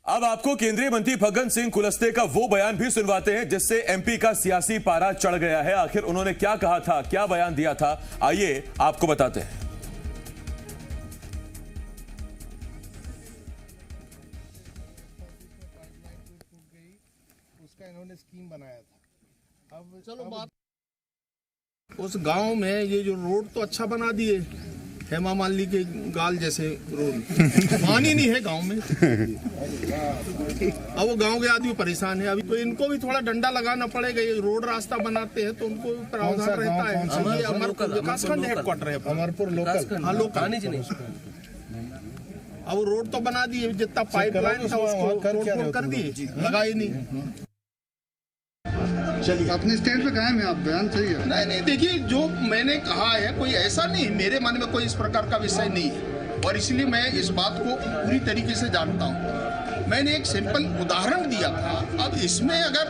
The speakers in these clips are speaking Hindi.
अब आपको केंद्रीय मंत्री फग्गन सिंह कुलस्ते का वो बयान भी सुनवाते हैं जिससे एमपी का सियासी पारा चढ़ गया है। आखिर उन्होंने क्या कहा था, क्या बयान दिया था, आइए आपको बताते हैं। उसका इन्होंने स्कीम बनाया था। अब चलो बात उस गांव में ये जो रोड तो अच्छा बना दिए, हेमा मालिनी के गाल जैसे रोड पानी नहीं है गांव में। अब वो गांव के आदमी परेशान है। अभी तो इनको भी थोड़ा डंडा लगाना पड़ेगा। ये रोड रास्ता बनाते हैं तो उनको भी प्रावधान रहता है। ये अमरपुर विकासखंड हेडक्वार्टर है, अमरपुर लोकल। हाँ लोकल। अब रोड तो बना दिए, जितना पाइपलाइन था उसको कर दिए, लगाई नहीं। चलिए अपने स्टैंड पे कायम है, आप बयान सही है। नहीं देखिए, जो मैंने कहा है कोई ऐसा नहीं, मेरे मन में कोई इस प्रकार का विषय नहीं है और इसलिए मैं इस बात को पूरी तरीके से जानता हूँ। मैंने एक सिंपल उदाहरण दिया था। अब इसमें अगर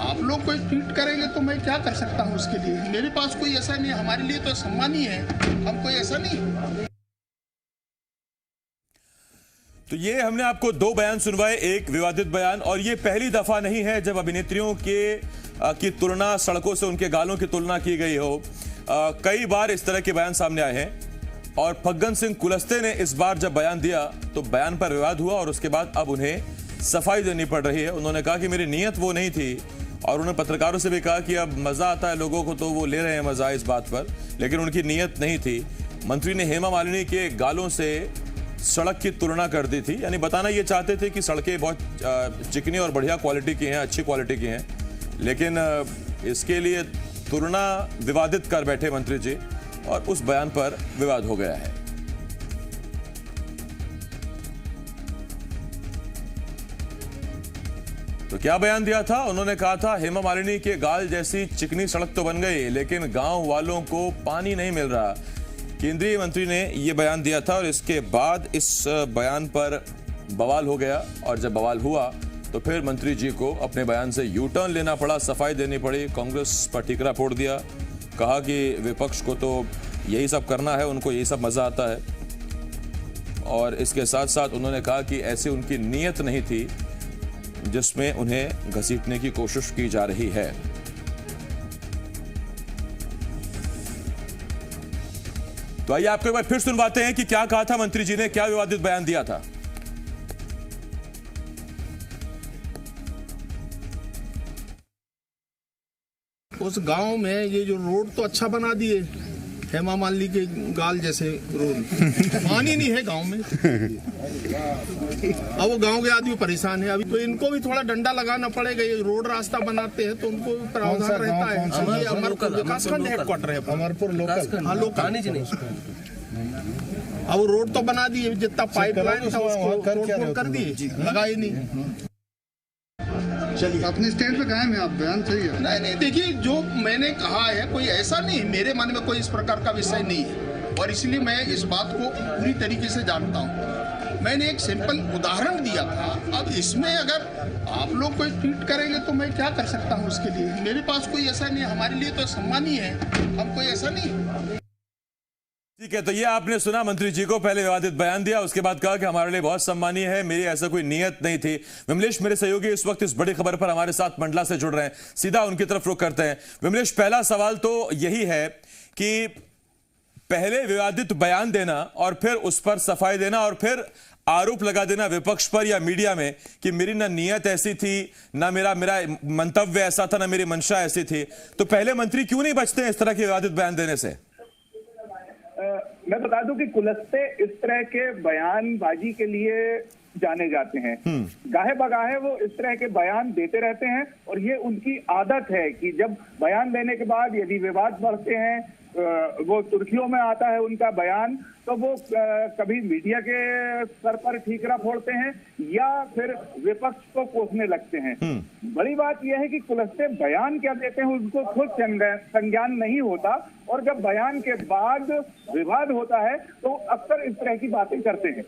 आप लोग कोई ट्वीट करेंगे तो मैं क्या कर सकता हूँ उसके लिए। मेरे पास कोई ऐसा नहीं, हमारे लिए तो सम्मान ही है, हम कोई ऐसा नहीं। तो ये हमने आपको दो बयान सुनवाए, एक विवादित बयान, और ये पहली दफा नहीं है जब अभिनेत्रियों की तुलना, सड़कों से उनके गालों की तुलना की गई हो। कई बार इस तरह के बयान सामने आए हैं और फग्गन सिंह कुलस्ते ने इस बार जब बयान दिया तो बयान पर विवाद हुआ और उसके बाद अब उन्हें सफाई देनी पड़ रही है। उन्होंने कहा कि मेरी नीयत वो नहीं थी और उन्होंने पत्रकारों से भी कहा कि अब मजा आता है लोगों को तो वो ले रहे हैं मजा इस बात पर, लेकिन उनकी नीयत नहीं थी। मंत्री ने हेमा मालिनी के गालों से सड़क की तुलना कर दी थी, यानी बताना ये चाहते थे कि सड़कें बहुत चिकनी और बढ़िया क्वालिटी की हैं, अच्छी क्वालिटी की हैं, लेकिन इसके लिए तुलना विवादित कर बैठे मंत्री जी और उस बयान पर विवाद हो गया है। तो क्या बयान दिया था? उन्होंने कहा था हेमा मालिनी के गाल जैसी चिकनी सड़क तो बन गई लेकिन गांव वालों को पानी नहीं मिल रहा। केंद्रीय मंत्री ने यह बयान दिया था और इसके बाद इस बयान पर बवाल हो गया और जब बवाल हुआ तो फिर मंत्री जी को अपने बयान से यू टर्न लेना पड़ा, सफाई देनी पड़ी, कांग्रेस पर ठीकरा फोड़ दिया, कहा कि विपक्ष को तो यही सब करना है, उनको यही सब मजा आता है। और इसके साथ साथ उन्होंने कहा कि ऐसी उनकी नीयत नहीं थी जिसमें उन्हें घसीटने की कोशिश की जा रही है। तो आइए आपको एक बार फिर सुनवाते हैं कि क्या कहा था मंत्री जी ने, क्या विवादित बयान दिया था। उस गांव में ये जो रोड तो अच्छा बना दिए, हेमा मालिनी के गाल जैसे रोड पानी नहीं है गांव में। अब वो गांव के आदमी परेशान है। अभी तो इनको भी थोड़ा डंडा लगाना पड़ेगा। ये रोड रास्ता बनाते हैं तो उनको भी प्रावधान रहता है। ये अमरपुर विकासखंड हेडक्वार्टर है, अमरपुर लोकल। हाँ लोकल। अब रोड तो बना दिए, जितना पाइपलाइन था उसको कर दिए, लगाई नहीं। चलिए अपने स्टैंड पे कायम है, आप बयान सही है। नहीं देखिए, जो मैंने कहा है कोई ऐसा नहीं, मेरे मन में कोई इस प्रकार का विषय नहीं है और इसलिए मैं इस बात को पूरी तरीके से जानता हूँ। मैंने एक सिंपल उदाहरण दिया था। अब इसमें अगर आप लोग कोई ट्वीट करेंगे तो मैं क्या कर सकता हूँ उसके लिए। मेरे पास कोई ऐसा नहीं, हमारे लिए तो सम्मान ही है, हम कोई ऐसा नहीं। ठीक है, तो ये आपने सुना मंत्री जी को, पहले विवादित बयान दिया, उसके बाद कहा कि हमारे लिए बहुत सम्मानीय है, मेरी ऐसा कोई नियत नहीं थी। विमलेश मेरे सहयोगी इस वक्त इस बड़ी खबर पर हमारे साथ मंडला से जुड़ रहे हैं, सीधा उनकी तरफ रुख करते हैं। विमलेश, पहला सवाल तो यही है कि पहले विवादित बयान देना और फिर उस पर सफाई देना और फिर आरोप लगा देना विपक्ष पर या मीडिया में कि मेरी ना नियत ऐसी थी, ना मेरा मंतव्य ऐसा था, ना मेरी मंशा ऐसी थी, तो पहले मंत्री क्यों नहीं बचते हैं इस तरह के विवादित बयान देने से? मैं बता दूं कि कुलस्ते इस तरह के बयानबाजी के लिए जाने जाते हैं। गाहे बगाहे वो इस तरह के बयान देते रहते हैं और ये उनकी आदत है कि जब बयान देने के बाद यदि विवाद बढ़ते हैं, वो सुर्खियों में आता है उनका बयान, तो वो कभी मीडिया के सर पर ठीकरा फोड़ते हैं या फिर विपक्ष को कोसने लगते हैं। बड़ी बात यह है कि कुलस्ते बयान क्या देते हैं उनको खुद संज्ञान नहीं होता और जब बयान के बाद विवाद होता है तो अक्सर इस तरह की बातें करते हैं।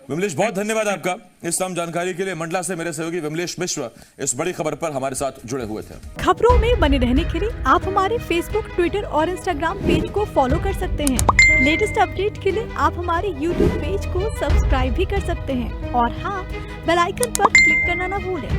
विमलेश, बहुत धन्यवाद आपका इस तमाम जानकारी के लिए। मंडला से मेरे सहयोगी विमलेश मिश्र इस बड़ी खबर पर हमारे साथ जुड़े हुए थे। खबरों में बने रहने के लिए आप हमारे फेसबुक, ट्विटर और इंस्टाग्राम पेज को फॉलो कर सकते हैं। लेटेस्ट अपडेट के लिए आप हमारे YouTube पेज को सब्सक्राइब भी कर सकते हैं और हाँ, बेल आइकन पर क्लिक करना ना भूलें।